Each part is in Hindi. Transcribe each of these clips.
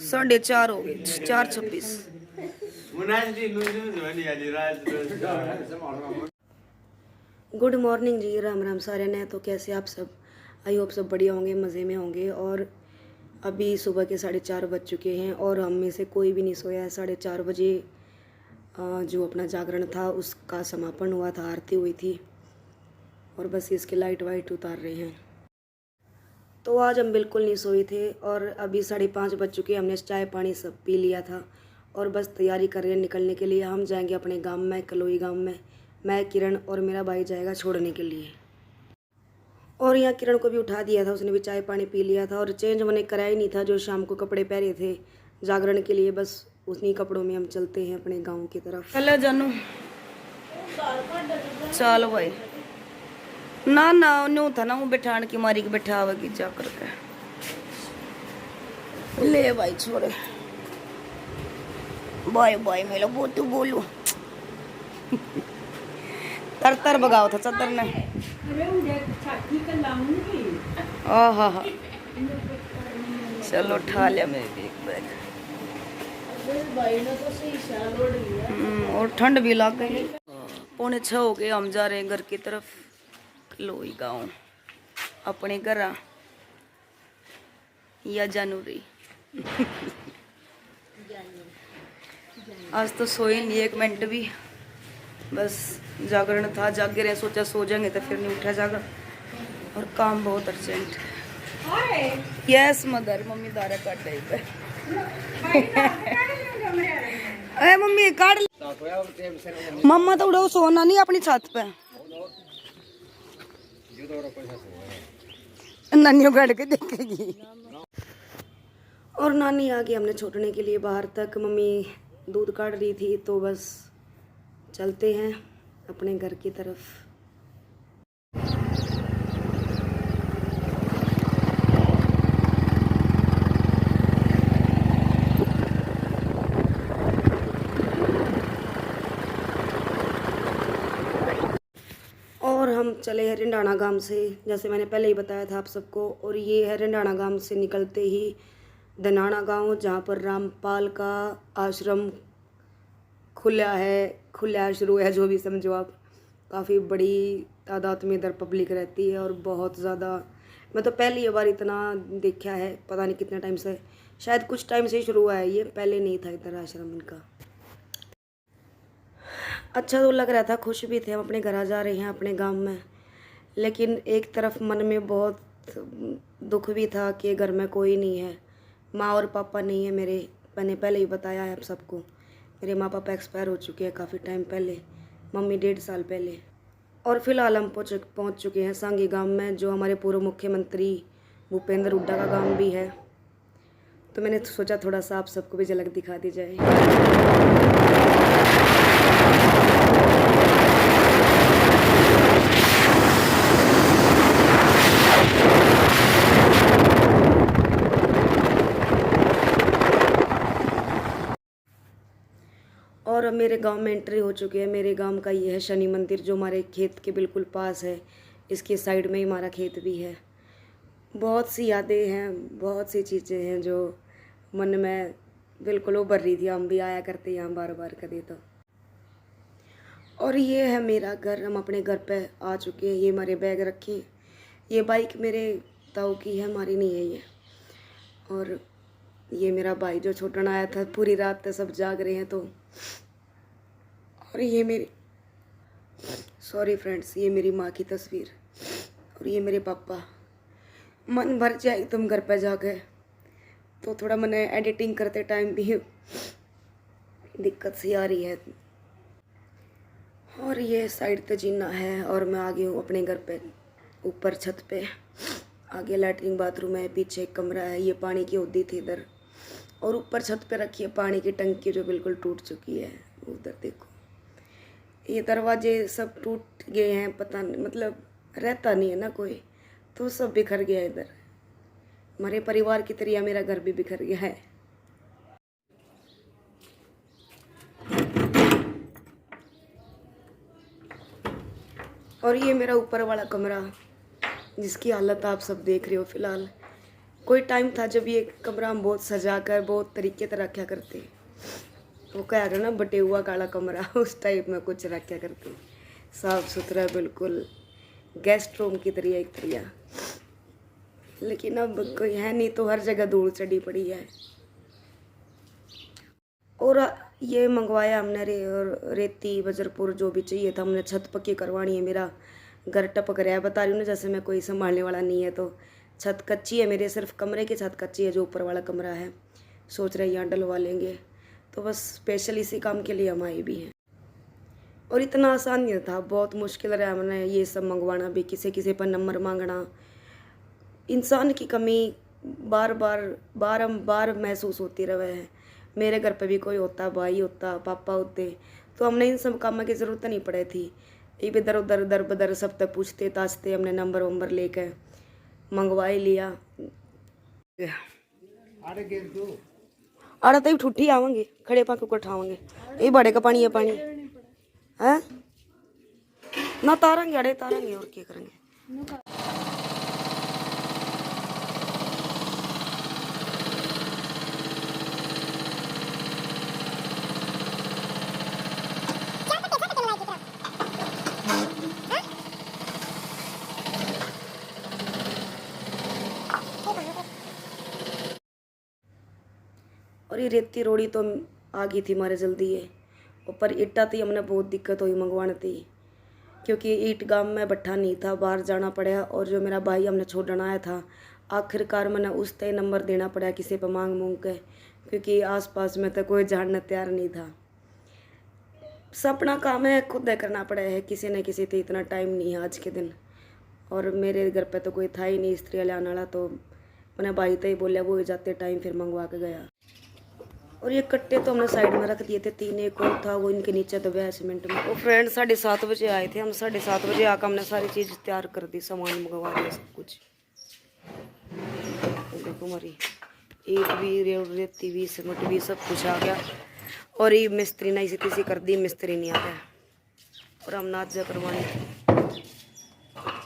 4:30 हो गए, 4:26। गुड मॉर्निंग जी, राम राम सारे ने। तो कैसे आप सब? आई होप सब बढ़िया होंगे, मज़े में होंगे। और अभी सुबह के 4:30 बज चुके हैं और हम में से कोई भी नहीं सोया है। 4:30 बजे जो अपना जागरण था उसका समापन हुआ था, आरती हुई थी और बस इसके लाइट वाइट उतार रहे हैं। तो आज हम बिल्कुल नहीं सोए थे और अभी 5:30 बज चुके हैं। हमने चाय पानी सब पी लिया था और बस तैयारी कर रहे हैं निकलने के लिए। हम जाएंगे अपने गांव में, कलोई गांव में। मैं, किरण और मेरा भाई जाएगा छोड़ने के लिए। और यहाँ किरण को भी उठा दिया था, उसने भी चाय पानी पी लिया था और चेंज मैंने कराया ही नहीं था। जो शाम को कपड़े पहने थे जागरण के लिए, बस उन्हीं कपड़ों में हम चलते हैं अपने गाँव की तरफ। चलो जानू, चलो भाई। ना ना न्यू था ना, वो बैठान की मारी के बैठावेगी जा करके। ले भाई छोड़े, बाय बाय मेरा वो तू बोलू। तर तर भगाओ था चदर ने। हाँ, चलो उठा लिया मैं भी एक बैग। और ठंड भी लग गई। 5:45 हो गए, हम जा रहे हैं घर की तरफ, कलोई गाँव अपने घर या जानूरी। आज तो सोए नहीं एक मिनट भी, बस जागरण था, जागे रहे। सोचा सो जाएंगे तो फिर नहीं उठा जागरण और काम बहुत अर्जेंट है। यस मदर, मम्मी दारा काट रही है। अरे मम्मी काट मम्मा तो उड़ो सोना नहीं अपनी छत पे। नानी काट के देखेगी। और नानी आ गई हमने छोड़ने के लिए बाहर तक। मम्मी दूध काट रही थी तो बस चलते हैं अपने घर की तरफ। और हम चले हैं रिंडाना गांव से, जैसे मैंने पहले ही बताया था आप सबको। और ये है रिंडाना गांव से निकलते ही दनाना गांव, जहाँ पर रामपाल का आश्रम खुला शुरू है, जो भी समझो आप। काफ़ी बड़ी तादाद में इधर पब्लिक रहती है और बहुत ज़्यादा। मैं तो पहली बार इतना देखा है, पता नहीं कितने टाइम से, शायद कुछ टाइम से ही शुरू हुआ है ये, पहले नहीं था इधर आश्रम इनका। अच्छा तो लग रहा था, खुश भी थे। हम अपने घर आ जा रहे हैं अपने गांव में, लेकिन एक तरफ मन में बहुत दुख भी था कि घर में कोई नहीं है। माँ और पापा नहीं है मेरे, मैंने पहले ही बताया है आप सबको। मेरे माँ पापा एक्सपायर हो चुके हैं काफ़ी टाइम पहले, मम्मी 1.5 साल पहले। और फिलहाल हम पहुँच चुके हैं सांगी गांव में, जो हमारे पूर्व मुख्यमंत्री भूपेंद्र हुड्डा का गांव भी है। तो मैंने सोचा थोड़ा सा आप सबको भी झलक दिखा दी जाए। और अब मेरे गांव में एंट्री हो चुकी है। मेरे गांव का ये है शनि मंदिर, जो हमारे खेत के बिल्कुल पास है। इसके साइड में ही हमारा खेत भी है। बहुत सी यादें हैं, बहुत सी चीज़ें हैं जो मन में बिल्कुल उभर रही थी। हम भी आया करते यहाँ बार बार कभी तो। और ये है मेरा घर, हम अपने घर पे आ चुके हैं। ये हमारे बैग रखे, ये बाइक मेरे ताऊ की है, हमारी नहीं है ये। और ये मेरा भाई जो छोटन आया था, पूरी रात सब जाग रहे हैं तो। और ये मेरी सॉरी फ्रेंड्स, ये मेरी माँ की तस्वीर और ये मेरे पापा। मन भर जाए तुम घर पे जाके, तो थोड़ा मैंने एडिटिंग करते टाइम भी दिक्कत सी आ रही है। और ये साइड पे जीना है और मैं आ गई हूँ अपने घर पे, ऊपर छत पे। आगे लैट्रिन बाथरूम है, पीछे एक कमरा है। ये पानी की होदी थी इधर, और ऊपर छत पे रखी है पानी की टंकी जो बिल्कुल टूट चुकी है। उधर देखो, ये दरवाजे सब टूट गए हैं, पता नहीं, मतलब रहता नहीं है ना कोई, तो सब बिखर गया इधर। हमारे परिवार की तरह मेरा घर भी बिखर गया है। और ये मेरा ऊपर वाला कमरा, जिसकी हालत आप सब देख रहे हो फिलहाल। कोई टाइम था जब ये कमरा हम बहुत सजा कर बहुत तरीके से रखा करते, वो क्या करना बटे हुआ काला कमरा उस टाइप में कुछ रखा करते, साफ सुथरा बिल्कुल गेस्ट रूम की तरह एक तरह। लेकिन अब कोई है नहीं तो हर जगह धूल चढ़ी पड़ी है। और ये मंगवाया हमने रेती बजरपुर जो भी चाहिए था, हमने छत पक्की करवानी है। मेरा घर टपक रहा है, बता रही हूँ ना, जैसे मैं कोई संभालने वाला नहीं है। तो छत कच्ची है मेरे, सिर्फ कमरे की छत कच्ची है, जो ऊपर वाला कमरा है सोच रहे यहाँ डलवा लेंगे। तो बस स्पेशल इसी काम के लिए हम आए भी हैं। और इतना आसान नहीं था, बहुत मुश्किल रहा हमने ये सब मंगवाना भी, किसी पर नंबर मांगना। इंसान की कमी बार बार महसूस होती रहे है। मेरे घर पे भी कोई होता, भाई होता, पापा होते, तो हमने इन सब कामों की ज़रूरत नहीं पड़ी थी। इधर उधर दर बदर सब तक पूछते ताछते हमने नंबर वंबर लेकर मंगवा ही लिया। अरे तभी ठुठी आवेंगे, खड़े पाके को उठावेंगे। ये बड़े का पानी है, पानी है ना, तारेंगे अड़े तारेंगे, और क्या करेंगे। और ये रेती रोड़ी तो आ गई थी हमारे जल्दी है। ऊपर ईटा थी, हमने बहुत दिक्कत हुई मंगवाने थी, क्योंकि ईट गांव में भट्ठा नहीं था, बाहर जाना पड़ा। और जो मेरा भाई हमने छोड़ना आया था, आखिरकार मैंने उस तय नंबर देना पड़ा किसी पर मांग मूंग के, क्योंकि आसपास में तो कोई जानने तैयार नहीं था। सपना काम है, खुद करना पड़ा है, किसी न किसी से इतना टाइम नहीं है आज के दिन। और मेरे घर पे तो कोई था ही नहीं स्त्री लाने वाला, तो मैंने भाई तो ही बोलिया, वो जाते टाइम फिर मंगवा के गया। और ये कट्टे तो हमने साइड में रख दिए थे, 3 एक और था वो इनके नीचे दबाया सीमेंट में। वो फ्रेंड 7:30 बजे आए थे, हम 7:30 बजे आकर हमने सारी चीज़ तैयार कर दी, सामान मंगवा दिया सब कुछ। देखो हमारी ईट भी रेती भी सीमेंट भी सब कुछ आ गया। और ये मिस्त्री ने इसी तीसी कर दी, मिस्त्री नहीं आ गया। और हम नाचा करवानी थी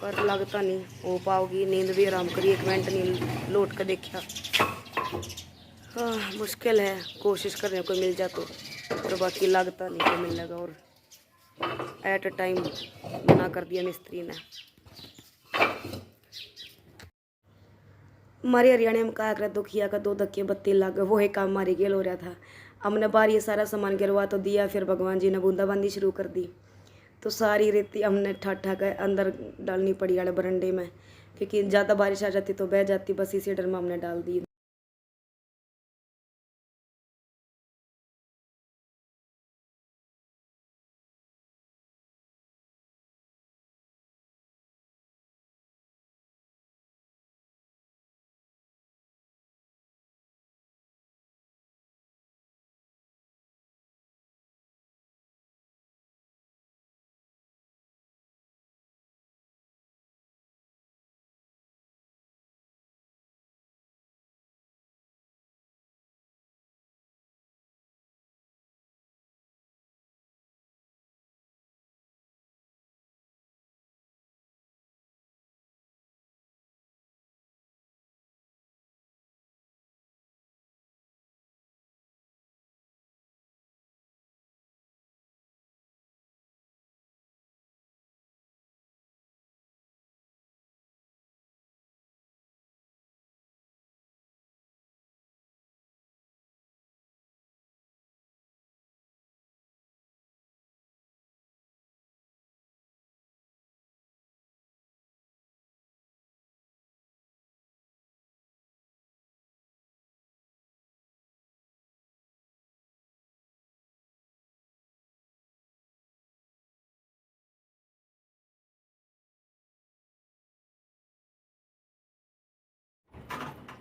पर लगता नहीं हो पाओगी। नींद भी आराम करी, 1 मिनट नहीं लौट कर देखा। हाँ मुश्किल है, कोशिश कर रहे हैं कोई मिल जाए तो, और बाकी लगता नहीं कोई मिलेगा। और एट अ टाइम मना कर दिया मिस्त्री ने। हमारे हरियाणा में कहा कर दुखिया का 2 धक्के बत्ती लग, वो एक काम हमारी गेल हो रहा था। हमने बाहर ये सारा सामान गिरवा तो दिया, फिर भगवान जी ने बूंदाबांदी शुरू कर दी। तो सारी रेती हमने ठाठा कर अंदर डालनी पड़ी वाले बरंडे में, क्योंकि ज़्यादा बारिश आ जाती तो बह जाती। बस इसी डर में हमने डाल दी।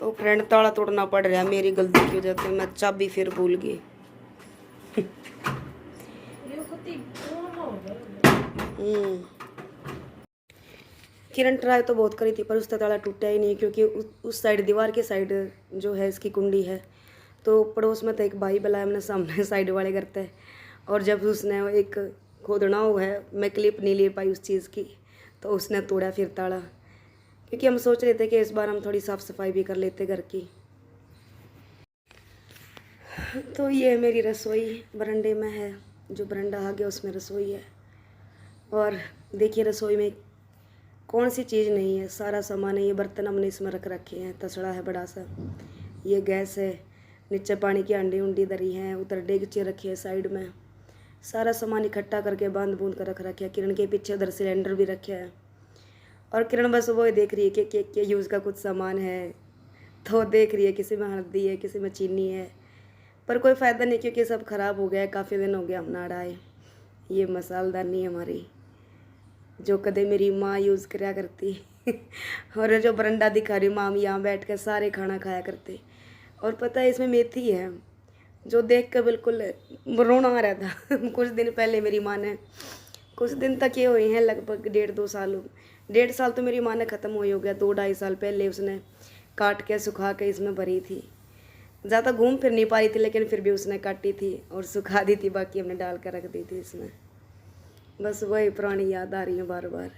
तो फ्रेंड ताला तोड़ना पड़ रहा है मेरी गलती की वजह से, मैं चाबी फिर भूल गई। किरण ट्राई तो बहुत करी थी पर उसका ताला टूटा ही नहीं, क्योंकि उस साइड दीवार के साइड जो है इसकी कुंडी है। तो पड़ोस में तो एक भाई बुलाया हमने सामने साइड वाले घर पे, और जब उसने एक खोदना हुआ है, मैं क्लिप नहीं ले पाई उस चीज़ की, तो उसने तोड़ा फिर ताला। क्योंकि हम सोच रहे थे कि इस बार हम थोड़ी साफ़ सफाई भी कर लेते घर की। तो ये मेरी रसोई बरंडे में है, जो बरंडा आ गया उसमें रसोई है। और देखिए रसोई में कौन सी चीज़ नहीं है, सारा सामान है। ये बर्तन हमने इसमें रख रखे हैं, तसड़ा है बड़ा सा, ये गैस है, नीचे पानी की अंडी उंडी धरी हैं, उधर डेगची रखी है साइड में। सारा सामान इकट्ठा करके बांध बूंद कर रख रखे है। किरण के पीछे उधर सिलेंडर भी रखे है। और किरण बस वो देख रही है कि केक के यूज़ का कुछ सामान है, तो देख रही है किसी में हल्दी है, किसी में चीनी है, पर कोई फ़ायदा नहीं क्योंकि सब ख़राब हो गया है। काफ़ी दिन हो गया हम ना डाए। ये मसालदानी हमारी जो कदे मेरी माँ यूज़ कराया करती और जो बरंडा दिखा रही माँ यहाँ बैठ कर सारे खाना खाया करते। और पता है इसमें मेथी है, जो देख कर बिल्कुल रोना आ रहा था। कुछ दिन पहले मेरी माँ ने, कुछ दिन तक ये हुए हैं, लगभग 1.5 साल तो मेरी माँ ने ख़त्म हुई हो गया। 2-2.5 साल पहले उसने काट के सुखा के इसमें भरी थी। ज़्यादा घूम फिर नहीं पा रही थी, लेकिन फिर भी उसने काटी थी और सुखा दी थी, बाकी हमने डाल कर रख दी थी इसमें। बस वही पुरानी याद आ रही है बार बार।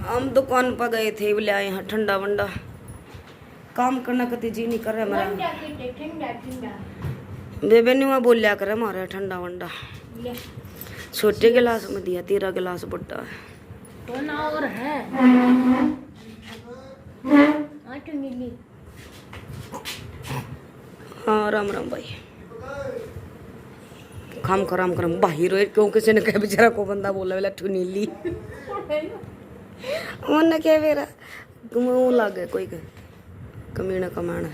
हम दुकान पर गए थे, ले आए हैं ठंडा वंडा। काम करना कति जी नहीं कर रहा हमारा। बेबे ने वहाँ बोलिया करे हमारा ठंडा वंडा। छोटे गिलास में दिया, 13 गिलास बड़ा है। और है हाँ राम राम भाई। काम करम बाहर हो क्यों किसी ने कहा बेचारा को बंदा बोला वाला ठुनीली मन क्या मेरा मुँह लग गया कोई कमीना कमाना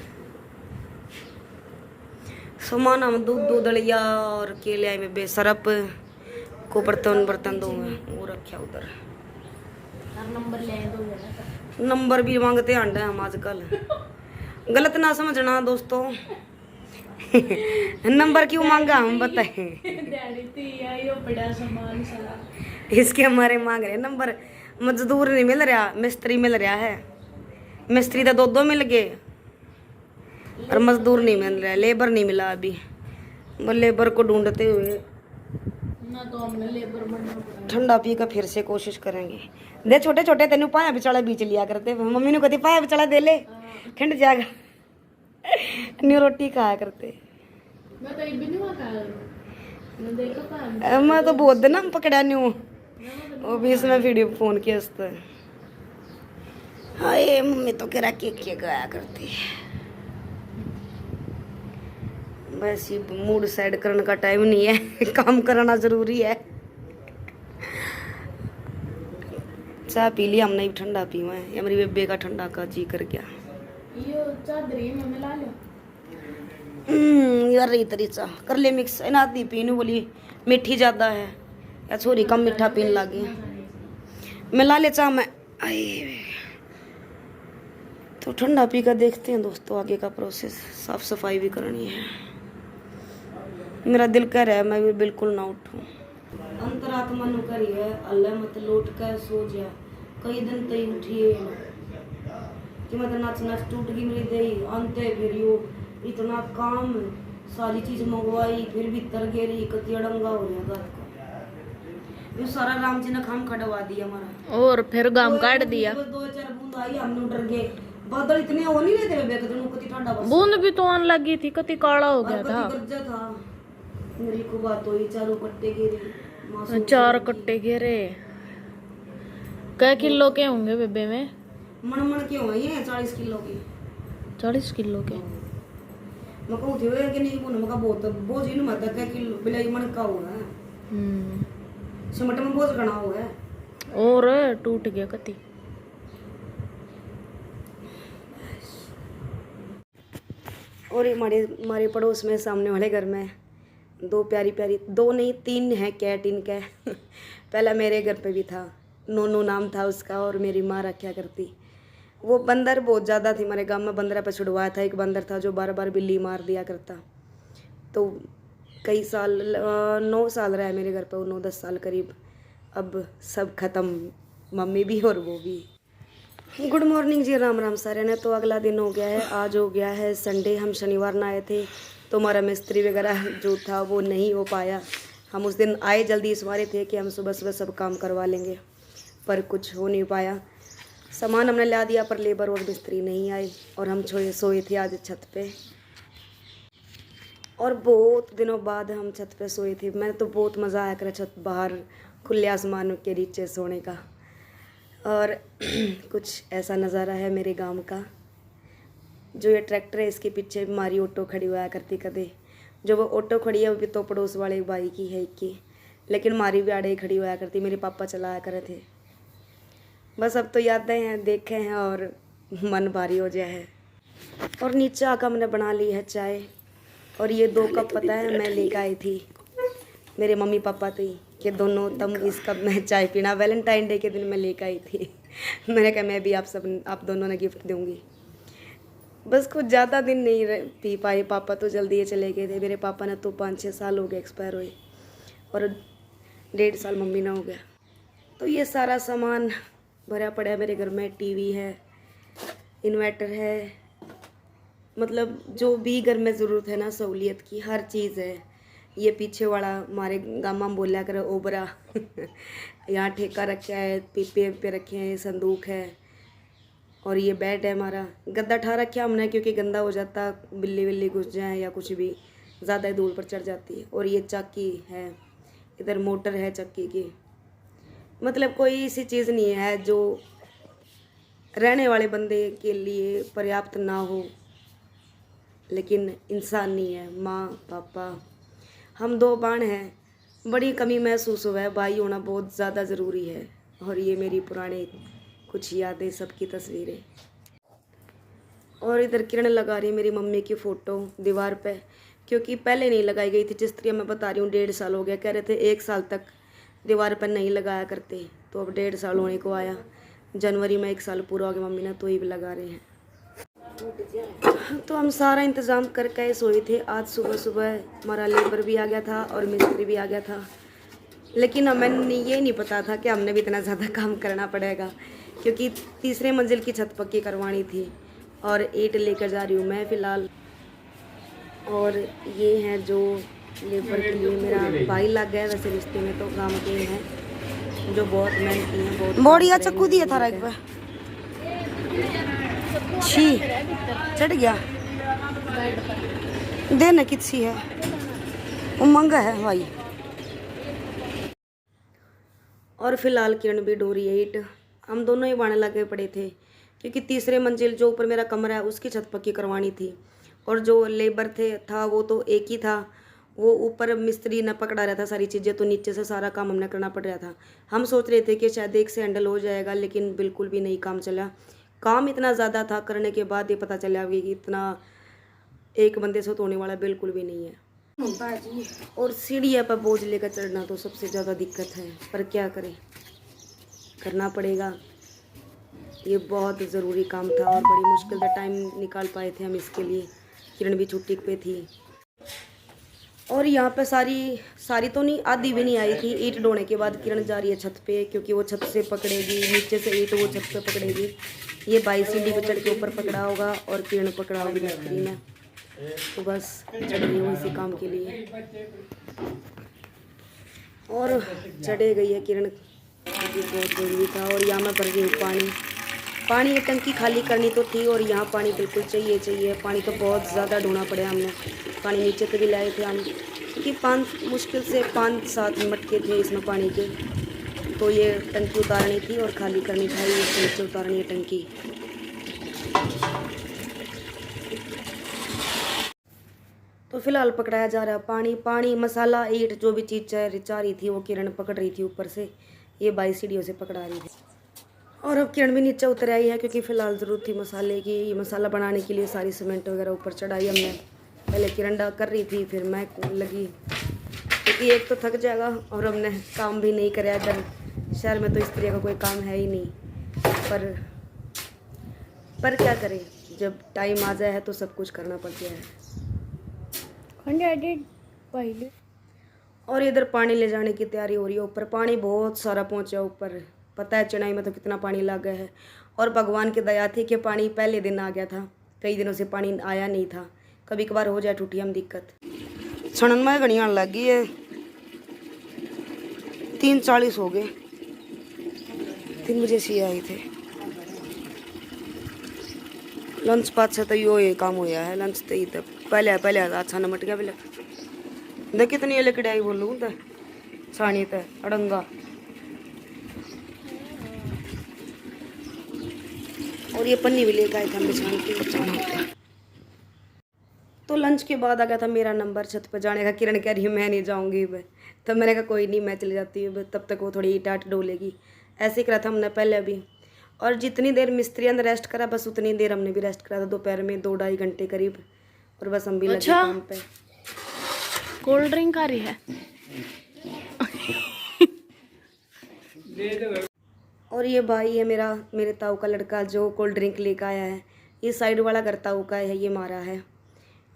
सामान। हम दूध दलिया और केले आए में बेसरप को बर्तन दो वो रखा उधर। नंबर भी मांगते अंडे हम आजकल, गलत ना समझना दोस्तों। नंबर क्यों मांगा हम बताए। इसके हमारे मांग रहे नंबर। मजदूर नहीं मिल रहा, मिस्त्री मिल रहा है। मिस्त्री तो 2 मिल गए और मजदूर नहीं मिल रहा, लेबर नहीं मिला अभी। वो लेबर को ढूंढते हुए ना तो हमने लेबर ठंडा पी कर फिर से कोशिश करेंगे। दे छोटे छोटे तेन पाया बिचाला बीच लिया करते, मम्मी ने कभी पाया बिचाला दे ले ठंड जाएगा। न्यू रोटी खाया करते। मैं तो बहुत दिन हम पकड़ा न्यू वो भी इसमें वीडियो फोन किया उससे। हाय मम्मी तो कह रहा केक खाया करती। बस ये मूड सेट करने का टाइम नहीं है, काम करना जरूरी है। चाय पी लिया हमने, ठंडा पी हुआ है। मेरी बेबे का ठंडा का जी कर गया। यार रही तरी चाह कर ले मिक्स ना दी पीनू बोली मीठी ज़्यादा है या छोरी कम मीठा पीने लगी। मिला ले चाह मैं। तो ठंडा पी कर देखते हैं दोस्तों आगे का प्रोसेस। साफ सफाई भी करनी है। मेरा दिल कह रहा है मैं भी बिल्कुल ना उठूं। अंतरात्मा नु करी है अल्लाह मत लौट कर सो जा, कई दिन तई उठिए कि मतलब नाच नाच टूट गई मेरी दही अंते फिर यो इतना काम सारी चीज मंगवाई फिर भी तर गेरी कति अड़ंगा हो रहा घर का। ये सारा राम जी ने काम खड़वा दिया हमारा और फिर गाम काट दिया। 2-4 बूंद आई हमने डर गए। बादल इतने हो नहीं रहे थे बेबे कति कति ठंडा बस बूंद भी तो आने लगी थी, कति काला हो गया था। मेरी को बात हुई चारों कट्टे गिरे, 4 कट्टे गिरे। कै किलो के होंगे बेबे में? मन के हुए हैं 40 किलो के। 40 किलो के मका उठे हुए कि नहीं बोल मका बहुत बोझ ही नहीं मत क्या किलो बिलाई मन का हुआ है। सिमट में बोझ गना हुआ है और टूट गया कति। और हमारे पड़ोस में सामने वाले घर में 2 प्यारी 2 नहीं 3 है कैट इनका। पहला मेरे घर पे भी था, नोनू नाम था उसका और मेरी माँ रखा करती। वो बंदर बहुत ज़्यादा थी हमारे गांव में, बंदर पे छुड़वाया था। एक बंदर था जो बार बिल्ली मार दिया करता। तो कई साल 9 साल रहा है मेरे घर पे वो, 9-10 साल करीब। अब सब ख़त्म, मम्मी भी और वो भी। गुड मॉर्निंग जी, राम राम सारे ने। तो अगला दिन हो गया है, आज हो गया है संडे। हम शनिवार ना आए थे तो हमारा मिस्त्री वगैरह जो था वो नहीं हो पाया। हम उस दिन आए जल्दी इस बारे थे कि हम सुबह सुबह सब काम करवा लेंगे। पर कुछ हो नहीं पाया। सामान हमने ला दिया पर लेबर और मिस्त्री नहीं आए और हम सोए थे आज छत पे। और बहुत दिनों बाद हम छत पे सोए थे। मैं तो बहुत मज़ा आया करे छत बाहर खुले आसमान के नीचे सोने का। और कुछ ऐसा नज़ारा है मेरे गांव का। जो ये ट्रैक्टर है इसके पीछे हमारी ऑटो खड़ी हुआ करती कदे। जो वो ऑटो खड़ी है वो भी तो पड़ोस वाले भाई की है की, लेकिन हमारी भी आड़े खड़ी हुआ करती, मेरे पापा चलाया करे थे। बस अब तो यादें हैं, देखे हैं और मन भारी हो गया है। और नीचे आकर हमने बना ली है चाय। और ये 2 कप पता है मैं लेकर आई थी, मेरे मम्मी पापा थे कि दोनों तुम इस कप में चाय पीना। वैलेंटाइन डे के दिन मैं लेकर आई थी। मैंने कहा मैं भी आप दोनों ने गिफ्ट दूंगी। बस कुछ ज़्यादा दिन नहीं पी पाए, पापा तो जल्दी ही चले गए थे। मेरे पापा ने तो 5-6 साल हो गए एक्सपायर हुए और 1.5 साल मम्मी ने हो गया। तो ये सारा सामान भरा पड़ा है मेरे घर में। टीवी है, इन्वर्टर है, मतलब जो भी घर में ज़रूरत है ना सहूलियत की हर चीज़ है। ये पीछे वाला हमारे गामा में बोला करे ओबरा यहाँ ठेका रखा है, पीपे पे रखे हैं, संदूक है। और ये बेड है हमारा। गद्दा ठा रखा हमने क्योंकि गंदा हो जाता, बिल्ली बिल्ली घुस जाए या कुछ भी ज़्यादा धूल पर चढ़ जाती है। और ये चक्की है, इधर मोटर है चक्की की। मतलब कोई ऐसी चीज़ नहीं है जो रहने वाले बंदे के लिए पर्याप्त ना हो, लेकिन इंसान नहीं है। माँ पापा हम 2 बाण हैं, बड़ी कमी महसूस हुआ है। भाई होना बहुत ज़्यादा ज़रूरी है। और ये मेरी पुरानी कुछ यादें, सबकी तस्वीरें। और इधर किरण लगा रही है मेरी मम्मी की फ़ोटो दीवार पे, क्योंकि पहले नहीं लगाई गई थी। जिस तरह मैं बता रही हूँ 1.5 साल हो गया, कह रहे थे 1 साल तक दीवार पर नहीं लगाया करते, तो अब 1.5 साल होने को आया। जनवरी में 1 साल पूरा हो गया मम्मी ने, तो ही भी लगा रहे हैं। तो हम सारा इंतज़ाम करके सोए थे। आज सुबह सुबह हमारा लेबर भी आ गया था और मिस्त्री भी आ गया था, लेकिन हमें ये नहीं पता था कि हमने भी इतना ज़्यादा काम करना पड़ेगा, क्योंकि 3रे मंजिल की छत पक्की करवानी थी। और ईंट लेकर जा रही हूँ मैं फ़िलहाल। और ये है जो लेबर के लिए मेरा भाई लग गया, वैसे रिश्ते में तो काम के हैं, जो बहुत मेहनती हैं। बहुत बढ़िया चक्कू दिया था एक बार, छी चढ़ गया। देना किसी है वो महंगा है भाई। और फिलहाल किरण भी डोरी है ईंट। हम दोनों ही बाणे लगे पड़े थे, क्योंकि 3रे मंजिल जो ऊपर मेरा कमरा है उसकी छत पक्की करवानी थी। और जो लेबर था वो तो एक ही था, वो ऊपर मिस्त्री ने पकड़ा रहा था सारी चीज़ें, तो नीचे से सारा काम हमने करना पड़ रहा था। हम सोच रहे थे कि शायद एक से हैंडल हो जाएगा, लेकिन बिल्कुल भी नहीं काम चला। काम इतना ज़्यादा था, करने के बाद ये पता चला कि इतना एक बंदे से तो होने वाला बिल्कुल भी नहीं है। और सीढ़ियाँ पर बोझ लेकर चढ़ना तो सबसे ज़्यादा दिक्कत है, पर क्या करें, करना पड़ेगा। ये बहुत ज़रूरी काम था और बड़ी मुश्किल से टाइम निकाल पाए थे हम इसके लिए। किरण भी छुट्टी पे थी। और यहाँ पे सारी तो नहीं, आधी भी नहीं आई थी। ईंट ढोने के बाद किरण जा रही है छत पे, क्योंकि वो छत से पकड़ेगी, नीचे से ईंट वो छत पे पकड़ेगी। ये बाई सीढ़ी पे चढ़ के ऊपर पकड़ा होगा और किरण पकड़ा होगी मिस्त्री ने। तो बस चढ़ रही हूँ इसी काम के लिए। और चढ़े गई है किरण, ये बहुत जरूरी था। और यहाँ मैं भर गई हूँ पानी ये टंकी खाली करनी तो थी, और यहाँ पानी बिल्कुल चाहिए। पानी तो बहुत ज़्यादा ढूंढना पड़ा हमने। पानी नीचे तो भी लाए थे हम, क्योंकि मुश्किल से 5-7 मटके थे इसमें पानी के। तो ये टंकी उतारनी थी और खाली करनी था, ये नीचे उतारनी है टंकी। तो फिलहाल पकड़ाया जा रहा है पानी मसाला ईंट जो भी चीज़ चाह रही थी वो किरण पकड़ रही थी ऊपर से। ये 22 सीढ़ियों से पकड़ा रही थी। और अब किरण भी नीचे उतर आई है, क्योंकि फ़िलहाल ज़रूरत थी मसाले की। ये मसाला बनाने के लिए सारी सीमेंट वगैरह ऊपर चढ़ाई हमने। पहले किरण कर रही थी, फिर मैं लगी, क्योंकि एक तो थक जाएगा और हमने काम भी नहीं कराया। इधर शहर में तो इस तरह का कोई काम है ही नहीं। पर क्या करें, जब टाइम आ जाए तो सब कुछ करना पड़ता है। पहले और इधर पानी ले जाने की तैयारी हो रही है। ऊपर पानी बहुत सारा पहुंचा ऊपर, पता है चेन्नई में तो कितना पानी लग गया है। और भगवान की दया थी कि पानी पहले दिन आ गया था, कई दिनों से पानी आया नहीं था। कभी कभार हो जाए टूटी हम दिक्कत। सड़न में घनी आने लग गई है, 3:40 हो गए। 3 बजे से आई थे। लंच पास से तो यो ये काम होया है। लंच तो ही तो पहले अच्छा नमट गया बोले देख कितनी लकड़ी आई बोलूँ तो सानी तो अड़ंगा। और ये पन्नी भी लेकर आए थे हम बिछाने के लिए। तो लंच के बाद आ गया था मेरा नंबर छत पर जाने का। किरण कह रही है मैं नहीं जाऊंगी मैं, तब मैंने कहा कोई नहीं मैं चली जाती हूँ, तब तक वो थोड़ी टाट डोलेगी। ऐसे ही करा था हमने पहले भी। और जितनी देर मिस्त्रियों ने रेस्ट करा बस उतनी देर हमने भी रेस्ट करा था, दोपहर में 2-2.5 घंटे करीब। और बस हम भी लगे अच्छा? काम पे। कोल्ड ड्रिंक आ रही है। और ये भाई है मेरा, मेरे ताऊ का लड़का जो कोल्ड ड्रिंक लेकर आया है। ये साइड वाला घर ताऊ का है, ये मारा है।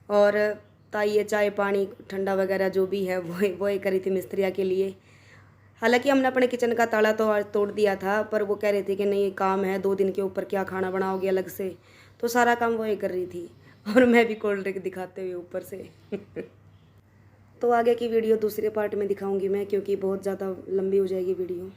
और ताई ये चाय पानी ठंडा वगैरह जो भी है वो ही करी थी मिस्त्रिया के लिए। हालांकि हमने अपने किचन का ताला तो आज तोड़ दिया था, पर वो कह रहे थे कि नहीं काम है 2 दिन के ऊपर क्या खाना बनाओगे अलग से, तो सारा काम वो ही कर रही थी। और मैं भी कोल्ड ड्रिंक दिखाते हुए ऊपर से। तो आगे की वीडियो दूसरे पार्ट में दिखाऊंगी मैं, क्योंकि बहुत ज़्यादा लंबी हो जाएगी वीडियो।